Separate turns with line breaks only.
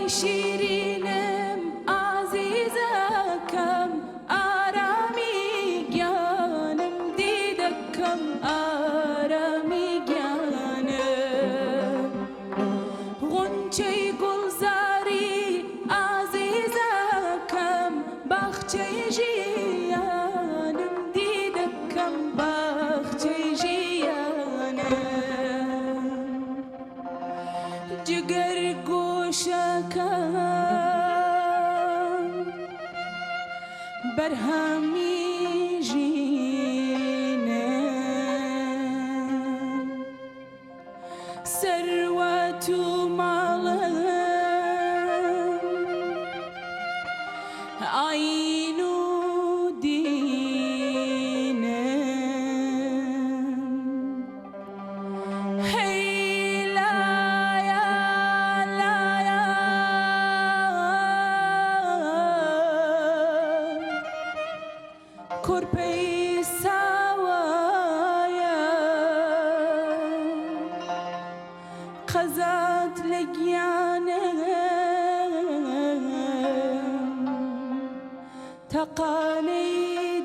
شیرینم عزیزکم آرامی گیانم دیدکم آرامی گیانم غنچه گلزاری عزیزکم بخچه جیانم دیدکم بخچه جیانم جگر گوشکم برهمی جینم ثروت و مالم عین و دینم هی لایا لایا کرپی سوایا قزات لگیانم تقانی